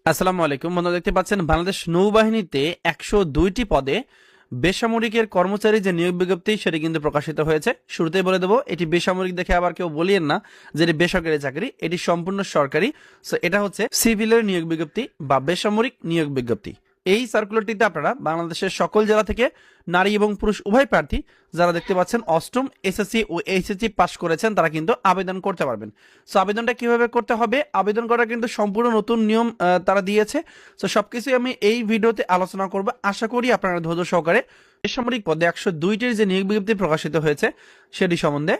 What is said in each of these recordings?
আসসালামু আলাইকুম বন্ধুরা, দেখতে পাচ্ছেন বাংলাদেশ নৌবাহিনীতে 102টি পদে বেসামরিকের কর্মচারী যে নিয়োগ বিজ্ঞপ্তি সেটি কিন্তু প্রকাশিত হয়েছে। শুরুতেই বলে দেবো, এটি বেসামরিক দেখে আবার কেউ বলিয়েন না যে এটি বেসরকারি চাকরি, এটি সম্পূর্ণ সরকারি। সো এটা হচ্ছে সিভিলের নিয়োগ বিজ্ঞপ্তি বা বেসামরিক নিয়োগ বিজ্ঞপ্তি। এই সার্কুলারটিতে আপনারা বাংলাদেশের সকল জেলা থেকে নারী এবং পুরুষ উভয় প্রার্থী যারা দেখতে পাচ্ছেন অষ্টম এসএসসি ও এইচএসসি পাশ করেছেন তারা কিন্তু আবেদন করতে পারবেন। সো আবেদনটা কিভাবে করতে হবে, আবেদন করার কিন্তু সম্পূর্ণ নতুন নিয়ম তারা দিয়েছে। সো সবকিছুই আমি এই ভিডিওতে আলোচনা করব, আশা করি আপনারা ধৈর্য সহকারে বেসামরিক পদে 102টির যে নিয়োগ বিজ্ঞপ্তি প্রকাশিত হয়েছে সেটি সম্বন্ধে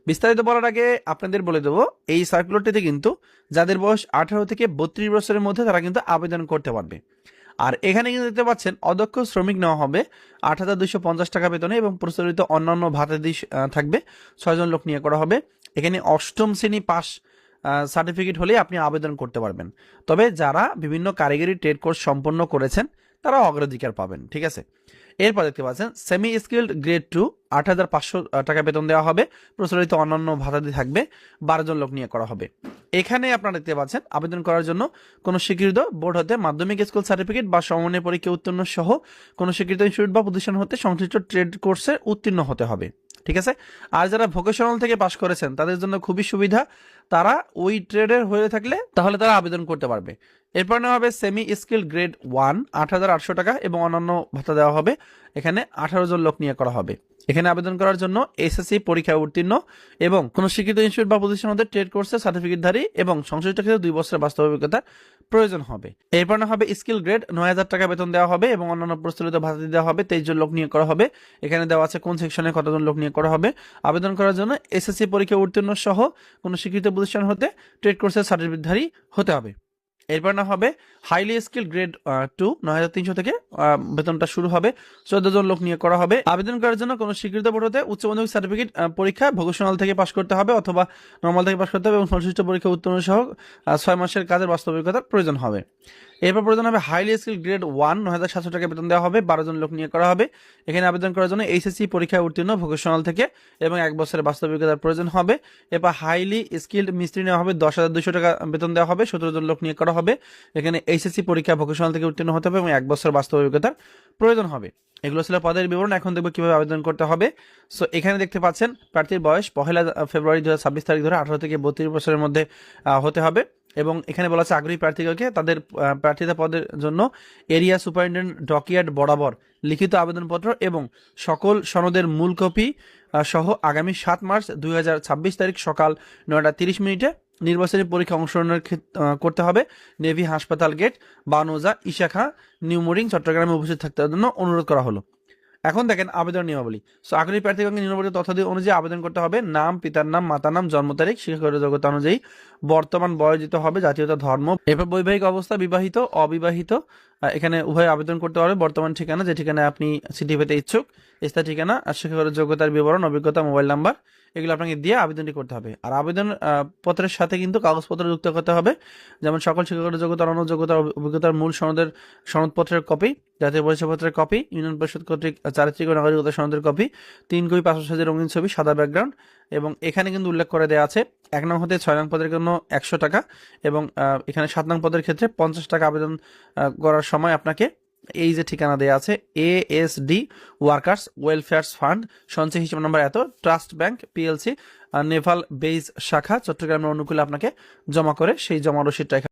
বিস্তারিত বলার আগে আপনাদের বলে দেবো, এই সার্কুলারটিতে কিন্তু যাদের বয়স 18 থেকে 32 বছরের মধ্যে তারা কিন্তু আবেদন করতে পারবে। আর এখানে কিন্তু দেখতে পাচ্ছেন অদক্ষ শ্রমিক নেওয়া হবে 8,250 টাকা বেতনে এবং প্রচলিত অন্যান্য ভাতাদি থাকবে। 6 জন লোক নিয়ে করা হবে। এখানে অষ্টম শ্রেণী পাস সার্টিফিকেট হলে আপনি আবেদন করতে পারবেন। তবে যারা বিভিন্ন কারিগরি ট্রেড কোর্স সম্পন্ন করেছেন তারা অগ্রাধিকার পাবেন, ঠিক আছে। এরপর দেখতে পাচ্ছেন সেমি স্কিল্ড গ্রেড 2 8,500 টাকা বেতন দেওয়া হবে, প্রচলিত অন্যান্য ভাতাদি থাকবে। 12 জন লোক নিয়ে করা হবে। এখানে আপনারা দেখতে পাচ্ছেন আবেদন করার জন্য কোন স্বীকৃত বোর্ড হতে মাধ্যমিক স্কুল সার্টিফিকেট বা সমমানের পরীক্ষা উত্তীর্ণ সহ কোন স্বীকৃত ইনস্টিটিউট বা প্রতিষ্ঠান হতে সংশ্লিষ্ট ট্রেড কোর্সে উত্তীর্ণ হতে হবে, ঠিক আছে। আর যারা ভোকেশনাল থেকে পাশ করেছেন তাদের জন্য খুবই সুবিধা, তারা ওই ট্রেডের হয়ে থাকলে তাহলে তারা আবেদন করতে পারবে। এরপর নেওয়া হবে সেমি স্কিল গ্রেড 1 8,800 টাকা এবং অন্যান্য ভাতা দেওয়া হবে। এখানে 18 জন লোক নিয়ে করা হবে। এখানে আবেদন করার জন্য এসএসসি পরীক্ষায় উত্তীর্ণ এবং কোন শিক্ষিত ইনস্টিটিউট বা প্রতিষ্ঠান হতে ট্রেড কোর্সের সার্টিফিকেটধারী এবং সংশ্লিষ্ট ক্ষেত্রে 2 বছরের বাস্তব অভিজ্ঞতার প্রয়োজন হবে। এরপর না হবে স্কিল গ্রেড 9,000 টাকা বেতন দেওয়া হবে এবং অন্যান্য প্রচলিত ভাতা দেওয়া হবে। 23 জন লোক নিয়ে করা হবে। এখানে দেওয়া আছে কোন সেকশনে কতজন লোক নিয়ে করা হবে। আবেদন করার জন্য এসএসসি পরীক্ষায় উত্তীর্ণ সহ কোন শিক্ষিত প্রতিষ্ঠান হতে ট্রেড কোর্সের সার্টিফিকেটধারী হতে হবে। এরপর না হবে হাইলি স্কিল গ্রেড 2 9,300 থেকে বেতনটা শুরু হবে। 14 জন লোক নিয়ে করা হবে। আবেদন করার জন্য কোনো স্বীকৃত বোর্ড হতে উচ্চ মাধ্যমিক সার্টিফিকেট পরীক্ষা ভোকেশনাল থেকে পাশ করতে হবে অথবা নর্মাল থেকে পাশ করতে হবে এবং সংশ্লিষ্ট পরীক্ষা উত্তীর্ণ সহ 6 মাসের কাজের বাস্তব অভিজ্ঞতার প্রয়োজন হবে। এরপর প্রয়োজন হবে হাইলি স্কিল গ্রেড 1 9,700 টাকা বেতন দেওয়া হবে। 12 জন লোক নিয়ে করা হবে। এখানে আবেদন করার জন্য এইচএসসি পরীক্ষায় উত্তীর্ণ ভোকেশনাল থেকে এবং 1 বছরের বাস্তব অভিজ্ঞতার প্রয়োজন হবে। এরপর হাইলি স্কিল্ড মিস্ত্রি নেওয়া হবে। 10,200 টাকা বেতন দেওয়া হবে। 17 জন লোক নিয়ে করা হবে। এখানে এইচএসসি পরীক্ষা ভোকেশনাল থেকে উত্তীর্ণ হতে হবে এবং 1 বছর বাস্তব অভিজ্ঞতার প্রয়োজন হবে। এগুলো ছিল পদের বিবরণ। এখন দেখব কিভাবে আবেদন করতে হবে। সো এখানে দেখতে পাচ্ছেন প্রার্থীর বয়স 1 ফেব্রুয়ারি 2026 তারিখ ধরে 18 থেকে 32 বছরের মধ্যে হতে হবে এবং এখানে বলা আছে আগ্রহী প্রার্থীকে তাদের প্রার্থিতা পদের জন্য এরিয়া সুপারিনটেন্ডেন্ট ডকইয়ার্ড বরাবর লিখিত আবেদনপত্র এবং সকল সনদের মূল কপি সহ আগামী 7 মার্চ 2026 তারিখ সকাল 9:30 নির্বাচনী পরীক্ষা অংশগ্রহণের করতে হবে। নেভি হাসপাতাল গেট, বানৌজা, ইশাখা, নিউ মোরিং, চট্টগ্রামে উপস্থিত থাকতে জন্য অনুরোধ করা হলো। এখন দেখেন আবেদন নিয়মাবলী। সো আগ্রহী প্রার্থীগণকে নিম্নবর্ণিত তথ্যাদি অনুযায়ী আবেদন করতে হবে। নাম, পিতার নাম, মাতার নাম, জন্ম তারিখ, শিক্ষাগত যোগ্যতা অনুযায়ী বর্তমান বয়স দিতে হবে, জাতীয়তা, ধর্ম, এরপর বৈবাহিক অবস্থা, বিবাহিত, অবিবাহিত, এখানে উভয় আবেদন করতে পারবে। বর্তমান ঠিকানা, যে ঠিকানায় আপনি চিঠি পেতে ইচ্ছুক, স্থায়ী ঠিকানা, আর শিক্ষাগত যোগ্যতার বিবরণ, অভিজ্ঞতা, মোবাইল নাম্বার, এগুলো আপনাকে দিয়ে আবেদনটি করতে হবে। আর আবেদন পত্রের সাথে কিন্তু কাগজপত্র যুক্ত করতে হবে, যেমন সকল শিক্ষাগত যোগ্যতা, অন্য যোগ্যতার অভিজ্ঞতার মূল সনদপত্রের কপি, জাতীয় পরিচয়পত্রের কপি, ইউনিয়ন পরিষদ কর্তৃক চারিত্রিক ও নাগরিকতা সনদের কপি, 3 কপি পাসপোর্ট সাইজের রঙিন ছবি, সাদা ব্যাকগ্রাউন্ড। এবং এখানে কিন্তু উল্লেখ করে দেওয়া আছে 1 নং হতে 6 নং পদের জন্য 100 টাকা এবং এখানে 7 নং পদের ক্ষেত্রে 50 টাকা আবেদন করার সময় আপনাকে এই যে ঠিকানা দেওয়া আছে ASD ওয়ার্কার্স ওয়েলফেয়ার্স ফান্ড, সঞ্চয় হিসাব নাম্বার এত, Trust Bank PLC, naval base শাখা, চট্টগ্রামের অনুকূলে আপনাকে জমা করে সেই জমা রসিদটা